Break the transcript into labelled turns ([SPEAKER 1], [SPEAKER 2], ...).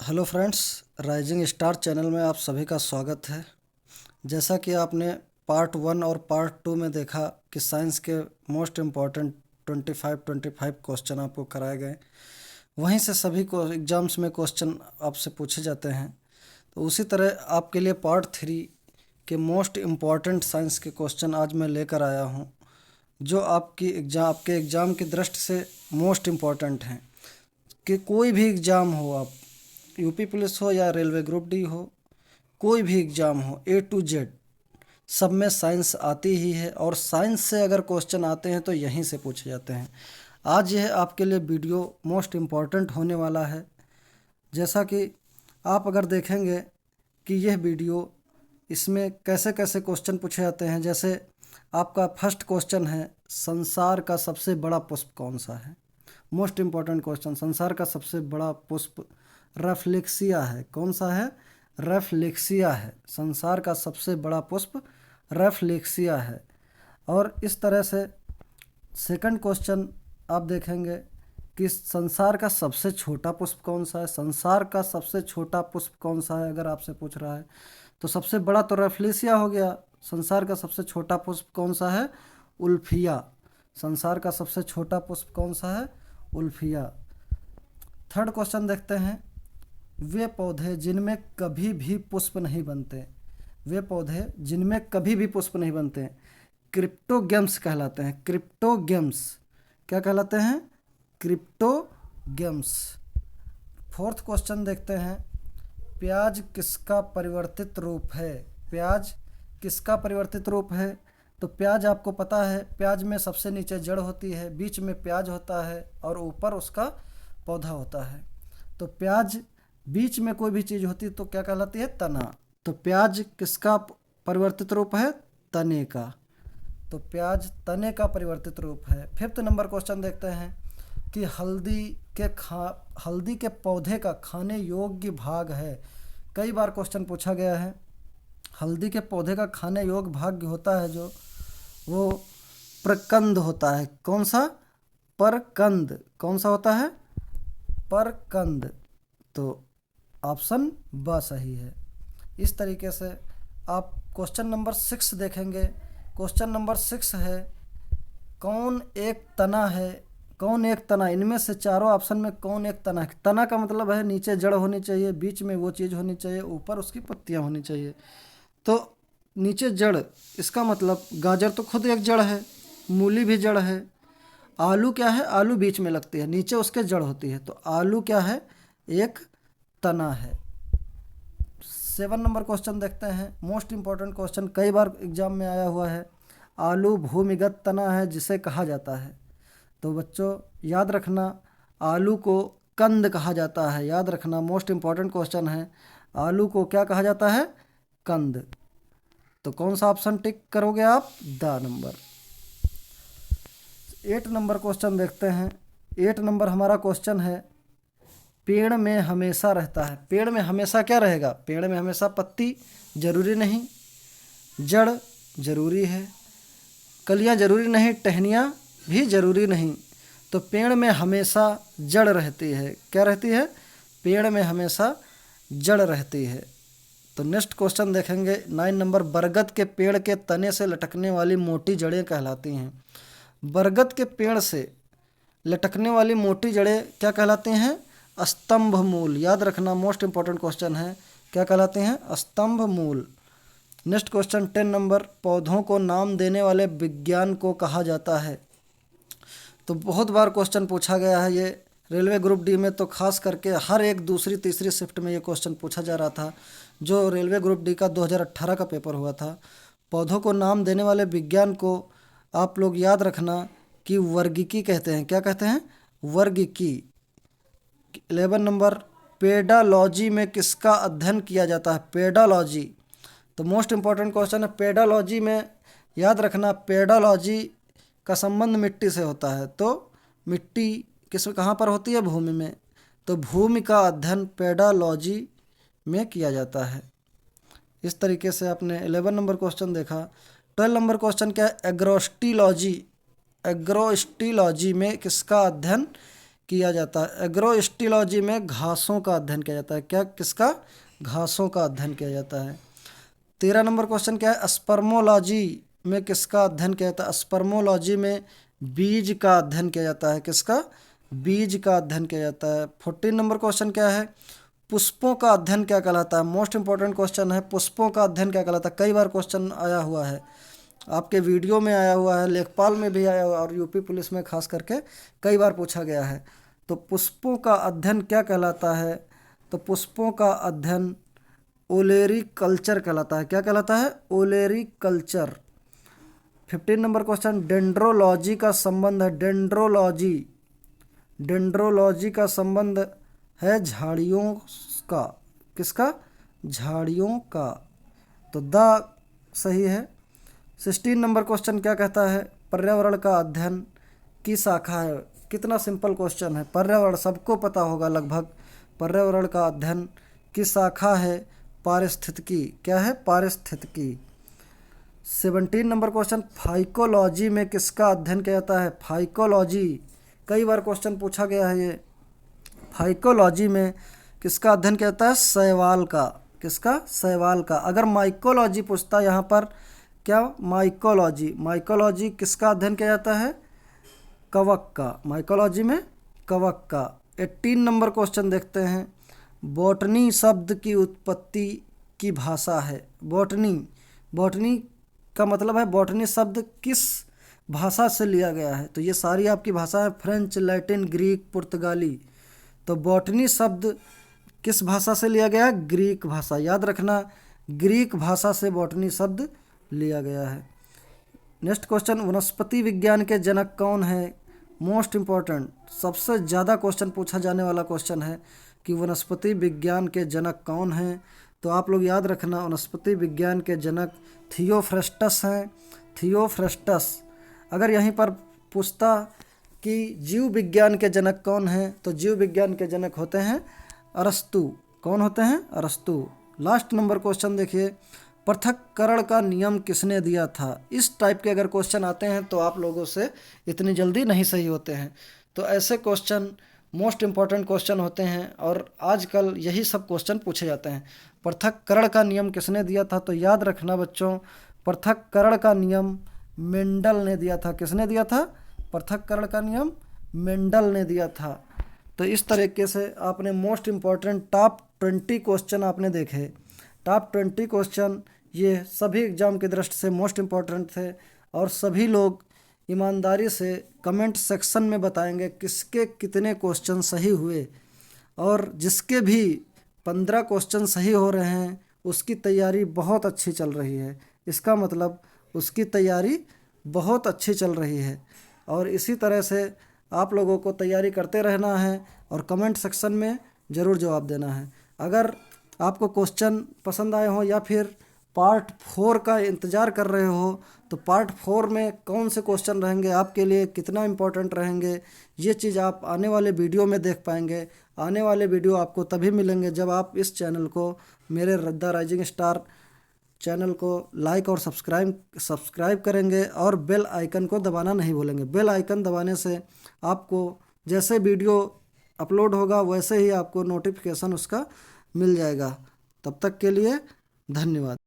[SPEAKER 1] Hello friends, rising star channel में आप सभी का स्वागत है। जैसा कि आपने पार्ट 1 और पार्ट 2 में देखा कि साइंस के मोस्ट इम्पॉर्टेंट 25 क्वेश्चन आपको कराए गए, वहीं से सभी को एग्ज़ाम्स में क्वेश्चन आपसे पूछे जाते हैं। तो उसी तरह आपके लिए पार्ट 3 के मोस्ट इम्पॉर्टेंट साइंस के क्वेश्चन आज मैं लेकर आया हूँ, जो आपके एग्ज़ाम की दृष्टि से मोस्ट इम्पॉर्टेंट हैं। कि कोई भी एग्ज़ाम हो, आप यूपी पुलिस हो या रेलवे ग्रुप डी हो, कोई भी एग्ज़ाम हो, ए टू जेड सब में साइंस आती ही है। और साइंस से अगर क्वेश्चन आते हैं तो यहीं से पूछे जाते हैं। आज यह आपके लिए वीडियो मोस्ट इम्पॉर्टेंट होने वाला है। जैसा कि आप अगर देखेंगे कि यह वीडियो, इसमें कैसे कैसे क्वेश्चन पूछे जाते हैं। जैसे आपका फर्स्ट क्वेश्चन है, संसार का सबसे बड़ा पुष्प कौन सा है। मोस्ट इम्पॉर्टेंट क्वेश्चन, संसार का सबसे बड़ा पुष्प रेफ्लेक्सिया है। कौन सा है? रेफ्लेक्सिया है। संसार का सबसे बड़ा पुष्प रेफ्लेक्सिया है। और इस तरह से सेकंड क्वेश्चन आप देखेंगे कि संसार का सबसे छोटा पुष्प कौन सा है। संसार का सबसे छोटा पुष्प कौन सा है अगर आपसे पूछ रहा है तो सबसे बड़ा तो रेफ्लेक्सिया हो गया। संसार का सबसे छोटा पुष्प कौन सा है? उल्फिया। संसार का सबसे छोटा पुष्प कौन सा है? उल्फिया। थर्ड क्वेश्चन देखते हैं, वे पौधे जिनमें कभी भी पुष्प नहीं बनते, वे पौधे जिनमें कभी भी पुष्प नहीं बनते क्रिप्टोगेम्स कहलाते हैं। क्रिप्टोगेम्स क्या कहलाते हैं? क्रिप्टोगेम्स। फोर्थ क्वेश्चन देखते हैं, प्याज किसका परिवर्तित रूप है? प्याज किसका परिवर्तित रूप है? तो प्याज आपको पता है, प्याज में सबसे नीचे जड़ होती है, बीच में प्याज होता है और ऊपर उसका पौधा होता है। तो प्याज बीच में कोई भी चीज़ होती तो क्या कहलाती है? तना। तो प्याज किसका परिवर्तित रूप है? तने का। तो प्याज तने का परिवर्तित रूप है। फिफ्थ नंबर क्वेश्चन देखते हैं कि हल्दी के पौधे का खाने योग्य भाग है। कई बार क्वेश्चन पूछा गया है। हल्दी के पौधे का खाने योग्य भाग होता है जो, वो प्रकंद होता है। कौन सा? परकंद। कौन सा होता है? परकंद। तो ऑप्शन ब सही है। इस तरीके से आप क्वेश्चन नंबर 6 देखेंगे। क्वेश्चन नंबर 6 है, कौन एक तना है? कौन एक तना, इनमें से चारों ऑप्शन में कौन एक तना है? तना का मतलब है नीचे जड़ होनी चाहिए, बीच में वो चीज़ होनी चाहिए, ऊपर उसकी पत्तियां होनी चाहिए। तो नीचे जड़, इसका मतलब गाजर तो खुद एक जड़ है, मूली भी जड़ है। आलू क्या है? आलू बीच में लगती है, नीचे उसके जड़ होती है। तो आलू क्या है? एक तना है। 7 नंबर क्वेश्चन देखते हैं, मोस्ट इम्पॉर्टेंट क्वेश्चन, कई बार एग्जाम में आया हुआ है। आलू भूमिगत तना है जिसे कहा जाता है। तो बच्चों याद रखना, आलू को कंद कहा जाता है। याद रखना, मोस्ट इम्पॉर्टेंट क्वेश्चन है, आलू को क्या कहा जाता है? कंद। तो कौन सा ऑप्शन टिक करोगे आप? The number. 8 नंबर क्वेश्चन देखते हैं। 8 नंबर हमारा क्वेश्चन है, पेड़ में हमेशा रहता है। पेड़ में हमेशा क्या रहेगा? पेड़ में हमेशा पत्ती जरूरी नहीं, जड़ जरूरी है, कलियां जरूरी नहीं, टहनियाँ भी जरूरी नहीं। तो पेड़ में हमेशा जड़ रहती है। क्या रहती है? पेड़ में हमेशा जड़ रहती है। तो नेक्स्ट क्वेश्चन देखेंगे 9 नंबर, बरगद के पेड़ के तने से लटकने वाली मोटी जड़ें कहलाती हैं। बरगद के पेड़ से लटकने वाली मोटी जड़ें क्या कहलाती हैं? स्तंभ मूल। याद रखना, मोस्ट इंपॉर्टेंट क्वेश्चन है, क्या कहलाते हैं? स्तंभ मूल। नेक्स्ट क्वेश्चन 10 नंबर, पौधों को नाम देने वाले विज्ञान को कहा जाता है। तो बहुत बार क्वेश्चन पूछा गया है ये रेलवे ग्रुप डी में, तो खास करके हर एक दूसरी तीसरी शिफ्ट में ये क्वेश्चन पूछा जा रहा था, जो रेलवे ग्रुप डी का 2018 का पेपर हुआ था। पौधों को नाम देने वाले विज्ञान को आप लोग याद रखना कि वर्गिकी कहते हैं। क्या कहते हैं? वर्गिकी। 11 नंबर, पेडालॉजी में किसका अध्ययन किया जाता है? पेडालॉजी। तो मोस्ट इम्पॉर्टेंट क्वेश्चन है, पेडालॉजी में याद रखना, पेडालॉजी का संबंध मिट्टी से होता है। तो मिट्टी कहाँ पर होती है? भूमि में। तो भूमि का अध्ययन पेडालॉजी में किया जाता है। इस तरीके से आपने 11 नंबर क्वेश्चन देखा। 12 नंबर क्वेश्चन क्या है? एग्रोस्टिलॉजी। एग्रोस्टिलॉजी में किसका अध्ययन किया जाता है? एग्रोस्टिलॉजी में घासों का अध्ययन किया जाता है। क्या? किसका? घासों का अध्ययन किया जाता है। 13 नंबर क्वेश्चन क्या है? स्पर्मोलॉजी में किसका अध्ययन किया जाता है? स्पर्मोलॉजी में बीज का अध्ययन किया जाता है। किसका? बीज का अध्ययन किया जाता है। 14 नंबर क्वेश्चन क्या है? पुष्पों का अध्ययन क्या कहलाता है? मोस्ट इंपॉर्टेंट क्वेश्चन है। पुष्पों का अध्ययन क्या कहलाता है? कई बार क्वेश्चन आया हुआ है, आपके वीडियो में आया हुआ है, लेखपाल में भी आया हुआ है और यूपी पुलिस में खास करके कई बार पूछा गया है। तो पुष्पों का अध्ययन क्या कहलाता है? तो पुष्पों का अध्ययन ओलेरी कल्चर कहलाता है। क्या कहलाता है? ओलेरी कल्चर। 15 नंबर क्वेश्चन, डेंड्रोलॉजी का संबंध है, डेंड्रोलॉजी, डेंड्रोलॉजी का संबंध है झाड़ियों का। किसका? झाड़ियों का। तो द सही है। 16 नंबर क्वेश्चन क्या कहता है? पर्यावरण का अध्ययन की शाखा है। कितना सिंपल क्वेश्चन है। पर्यावरण सबको पता होगा लगभग। पर्यावरण का अध्ययन की शाखा है पारिस्थितिकी। क्या है? पारिस्थितिकी। 17 नंबर क्वेश्चन, फाइकोलॉजी में किसका अध्ययन किया जाता है? फाइकोलॉजी, कई बार क्वेश्चन पूछा गया है ये। फाइकोलॉजी में किसका अध्ययन किया जाता है? शैवाल का। किसका? शैवाल का। अगर माइकोलॉजी पूछता यहाँ पर, क्या? माइकोलॉजी, माइकोलॉजी किसका अध्ययन किया जाता है? कवक का। माइकोलॉजी में कवक का। 18 नंबर क्वेश्चन देखते हैं, बॉटनी शब्द की उत्पत्ति की भाषा है। बॉटनी, बॉटनी का मतलब है बॉटनी शब्द किस भाषा से लिया गया है? तो ये सारी आपकी भाषा है, फ्रेंच, लैटिन, ग्रीक, पुर्तगाली। तो बॉटनी शब्द किस भाषा से लिया गया है? ग्रीक भाषा। याद रखना, ग्रीक भाषा से बॉटनी शब्द लिया गया है। नेक्स्ट क्वेश्चन, वनस्पति विज्ञान के जनक कौन है? मोस्ट इम्पॉर्टेंट, सबसे ज़्यादा क्वेश्चन पूछा जाने वाला क्वेश्चन है कि वनस्पति विज्ञान के जनक कौन हैं? तो आप लोग याद रखना, वनस्पति विज्ञान के जनक थियोफ्रस्टस हैं। थियोफ्रस्टस। अगर यहीं पर पूछता कि जीव विज्ञान के जनक कौन हैं, तो जीव विज्ञान के जनक होते हैं अरस्तु। कौन होते हैं? अरस्तु। लास्ट नंबर क्वेश्चन देखिए, पृथक्करण का नियम किसने दिया था? इस टाइप के अगर क्वेश्चन आते हैं तो आप लोगों से इतनी जल्दी नहीं सही होते हैं। तो ऐसे क्वेश्चन मोस्ट इम्पॉर्टेंट क्वेश्चन होते हैं और आजकल यही सब क्वेश्चन पूछे जाते हैं। पृथक्करण का नियम किसने दिया था? तो याद रखना बच्चों, पृथक्करण का नियम मेंडल ने दिया था। किसने दिया था? पृथक्करण का नियम मेंडल ने दिया था। तो इस तरीके से आपने मोस्ट इम्पॉर्टेंट टॉप 20 क्वेश्चन आपने देखे। टॉप 20 क्वेश्चन ये सभी एग्ज़ाम की दृष्टि से मोस्ट इम्पॉर्टेंट थे और सभी लोग ईमानदारी से कमेंट सेक्शन में बताएंगे किसके कितने क्वेश्चन सही हुए, और जिसके भी 15 क्वेश्चन सही हो रहे हैं उसकी तैयारी बहुत अच्छी चल रही है। इसका मतलब उसकी तैयारी बहुत अच्छी चल रही है और इसी तरह से आप लोगों को तैयारी करते रहना है और कमेंट सेक्शन में ज़रूर जवाब देना है। अगर आपको क्वेश्चन पसंद आए हो या फिर पार्ट 4 का इंतज़ार कर रहे हो तो पार्ट 4 में कौन से क्वेश्चन रहेंगे आपके लिए, कितना इम्पोर्टेंट रहेंगे, ये चीज़ आप आने वाले वीडियो में देख पाएंगे। आने वाले वीडियो आपको तभी मिलेंगे जब आप इस चैनल को, मेरे द राइजिंग स्टार चैनल को लाइक और सब्सक्राइब करेंगे और बेल आइकन को दबाना नहीं भूलेंगे। बेल आइकन दबाने से आपको जैसे वीडियो अपलोड होगा वैसे ही आपको नोटिफिकेशन उसका मिल जाएगा। तब तक के लिए धन्यवाद।